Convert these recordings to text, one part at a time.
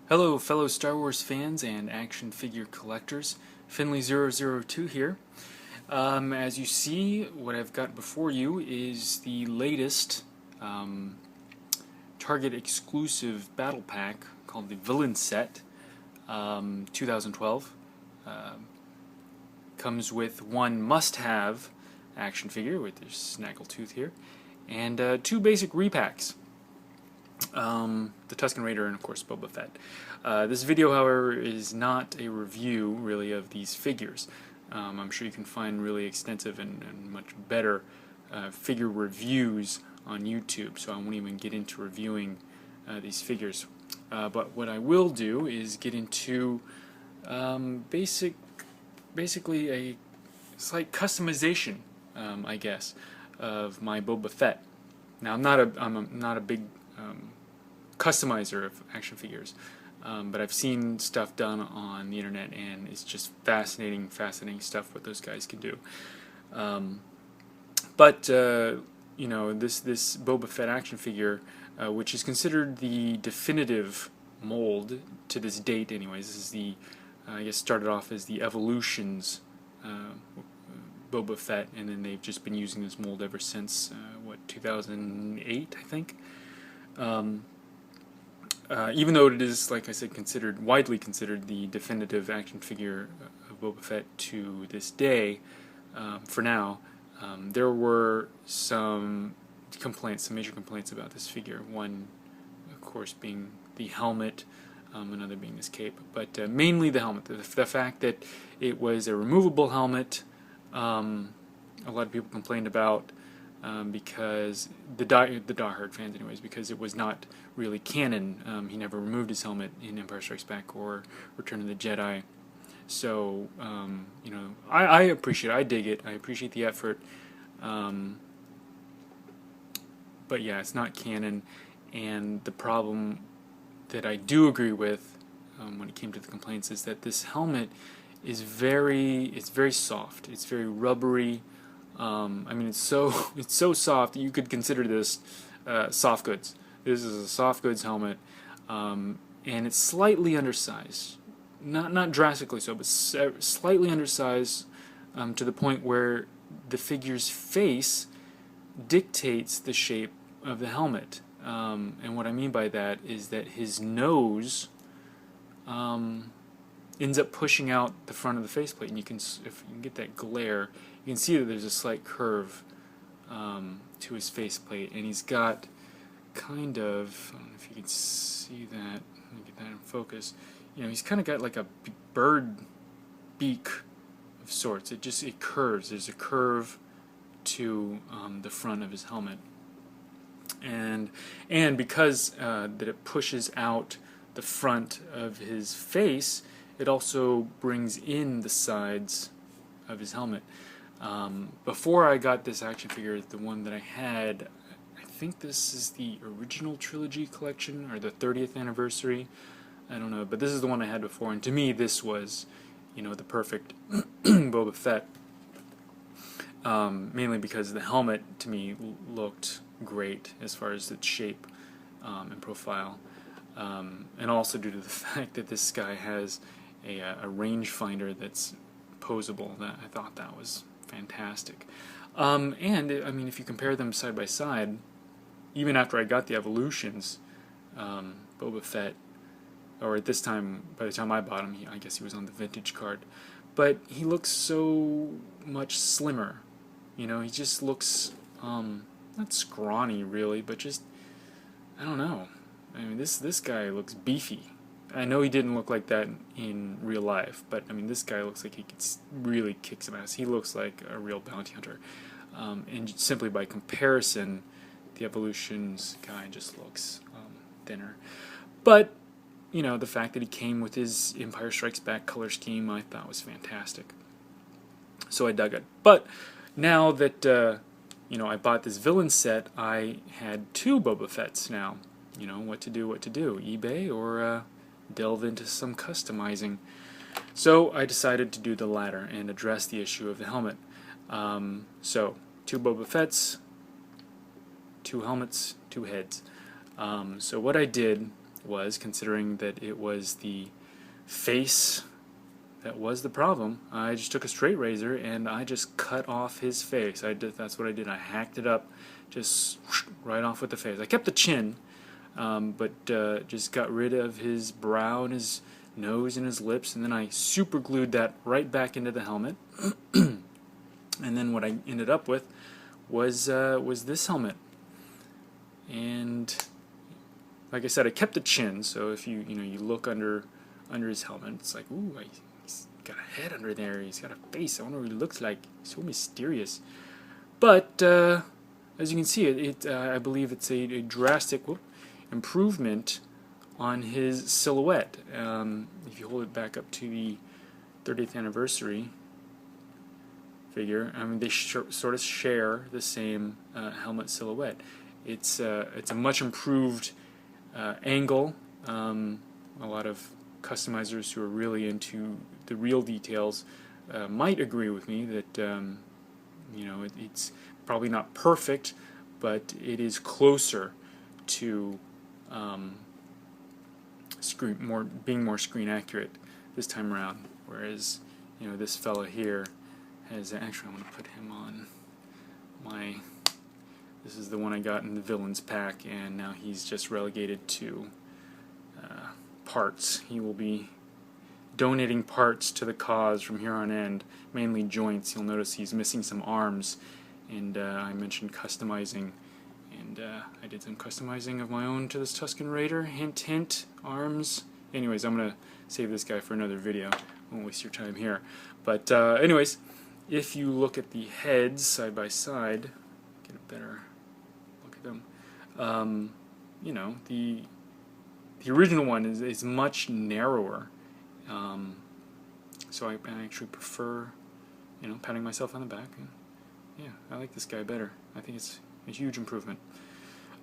Hello fellow Star Wars fans and action figure collectors, Finley002 here. As you see, what I've got before you is the latest Target exclusive battle pack called the Villain Set 2012. Comes with one must-have action figure with this Snaggletooth here, and two basic repacks. The Tusken Raider, and of course Boba Fett. This video, however, is not a review, really, of these figures. I'm sure you can find really extensive and much better figure reviews on YouTube, so I won't even get into reviewing these figures. But what I will do is get into basically a slight customization, I guess, of my Boba Fett. Now, I'm not a big customizer of action figures, but I've seen stuff done on the internet, and it's just fascinating stuff what those guys can do. But you know, this Boba Fett action figure, which is considered the definitive mold to this date, anyways. This is the I guess started off as the Evolutions Boba Fett, and then they've just been using this mold ever since 2008, I think. Even though it is, like I said, widely considered the definitive action figure of Boba Fett to this day, for now, there were some major complaints about this figure. One, of course, being the helmet, another being this cape, but mainly the helmet. The fact that it was a removable helmet, a lot of people complained about. Because the diehard fans, anyways, because it was not really canon. He never removed his helmet in Empire Strikes Back or Return of the Jedi. So, you know, I appreciate it. I dig it. I appreciate the effort. But yeah, it's not canon. And the problem that I do agree with when it came to the complaints is that this helmet is very soft. It's very rubbery. I mean, it's so soft that you could consider this soft goods. This is a soft goods helmet, and it's slightly undersized. Not drastically so, but slightly undersized, to the point where the figure's face dictates the shape of the helmet. And what I mean by that is that his nose ends up pushing out the front of the faceplate, and if you can get that glare, you can see that there's a slight curve to his faceplate, and he's got kind of, I don't know if you can see that, let me get that in focus, you know, he's kind of got like a bird beak of sorts. It curves. There's a curve to the front of his helmet, and because that it pushes out the front of his face, it also brings in the sides of his helmet. Before I got this action figure, the one that I had, I think this is the original trilogy collection, or the 30th anniversary, I don't know, but this is the one I had before, and to me this was, you know, the perfect Boba Fett, mainly because the helmet, to me, looked great as far as its shape and profile, and also due to the fact that this guy has a rangefinder that's posable. That I thought that was fantastic. And I mean, if you compare them side by side, even after I got the Evolutions, Boba Fett, or at this time, by the time I bought him, I guess he was on the vintage card, but he looks so much slimmer. You know, he just looks not scrawny really, but just, I don't know. I mean, this guy looks beefy. I know he didn't look like that in real life, but I mean, this guy looks like he could really kick some ass. He looks like a real bounty hunter. And simply by comparison, the Evolutions guy just looks thinner. But, you know, the fact that he came with his Empire Strikes Back color scheme, I thought was fantastic. So I dug it. But now that, you know, I bought this villain set, I had two Boba Fetts now. You know, what to do, eBay or delve into some customizing. So I decided to do the latter and address the issue of the helmet. So, two Boba Fetts, two helmets, two heads. So what I did was, considering that it was the face that was the problem. I just took a straight razor and I just cut off his face. That's what I did. I hacked it up, just right off with the face. I kept the chin, but just got rid of his brow and his nose and his lips, and then I super glued that right back into the helmet. And then what I ended up with was this helmet. And like I said, I kept the chin, so if you look under his helmet, it's like, ooh, he's got a head under there, he's got a face, I wonder what he looks like. He's so mysterious. But as you can see, I believe it's a drastic improvement on his silhouette. If you hold it back up to the 30th anniversary figure, I mean, they sort of share the same helmet silhouette. It's a much improved angle. A lot of customizers who are really into the real details might agree with me that it's probably not perfect, but it is closer to being more screen accurate this time around. Whereas this fella here has actually, I'm going to put him on my. This is the one I got in the villains pack, and now he's just relegated to parts. He will be donating parts to the cause from here on end, mainly joints. You'll notice he's missing some arms, and I mentioned customizing, and I did some customizing of my own to this Tusken Raider. Hint, hint, arms. Anyways, I'm going to save this guy for another video. I won't waste your time here. But anyways, if you look at the heads side by side, get a better look at them. The original one is much narrower, so I actually prefer, patting myself on the back. And, yeah, I like this guy better. I think it's a huge improvement,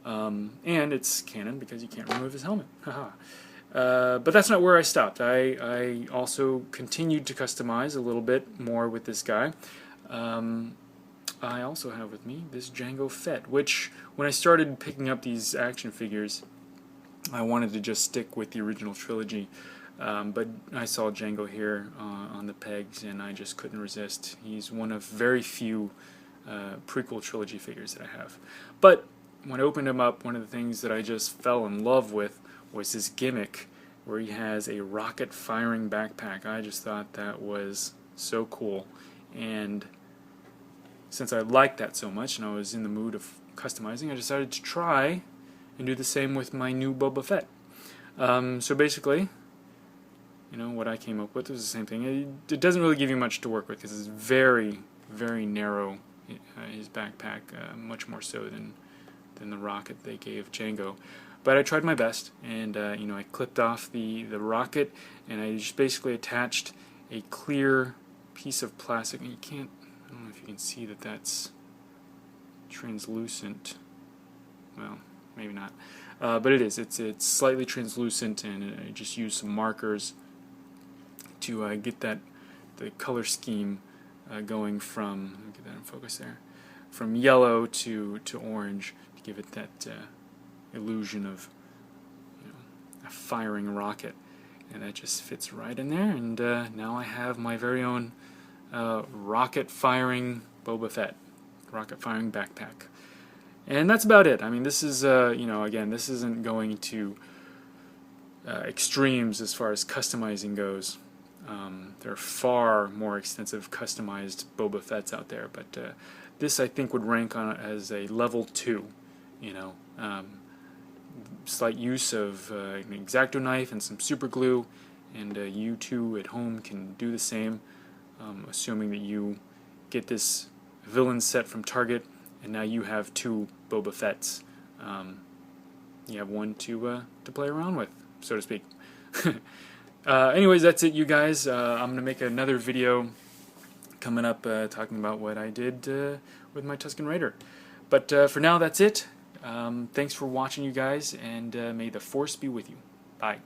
and it's canon because you can't remove his helmet. Haha. But that's not where I stopped. I also continued to customize a little bit more with this guy. I also have with me this Boba Fett, which when I started picking up these action figures, I wanted to just stick with the original trilogy, but I saw Django here on the pegs, and I just couldn't resist. He's one of very few prequel trilogy figures that I have. But when I opened him up, one of the things that I just fell in love with was his gimmick, where he has a rocket-firing backpack. I just thought that was so cool, and since I liked that so much, and I was in the mood of customizing, I decided to try and do the same with my new Boba Fett. So basically, what I came up with was the same thing. It doesn't really give you much to work with because it's very, very narrow, his backpack, much more so than the rocket they gave Django. But I tried my best, and I clipped off the rocket, and I just basically attached a clear piece of plastic. And I don't know if you can see that that's translucent. Well, maybe not, but it is. It's slightly translucent, and I just used some markers to get the color scheme going from. Let me get that in focus there. From yellow to orange to give it that illusion of a firing rocket, and that just fits right in there. And now I have my very own rocket firing Boba Fett, rocket firing backpack. And that's about it. I mean, this is, again, this isn't going to extremes as far as customizing goes. There are far more extensive customized Boba Fetts out there, but this I think would rank on as a level 2. Slight use of an X-Acto knife and some super glue, and you too at home can do the same, assuming that you get this villain set from Target, and now you have 2 Boba Fetts. You have one to play around with, so to speak. Anyways, that's it, you guys. I'm going to make another video coming up talking about what I did with my Tusken Raider. But for now, that's it. Thanks for watching, you guys, and may the Force be with you. Bye.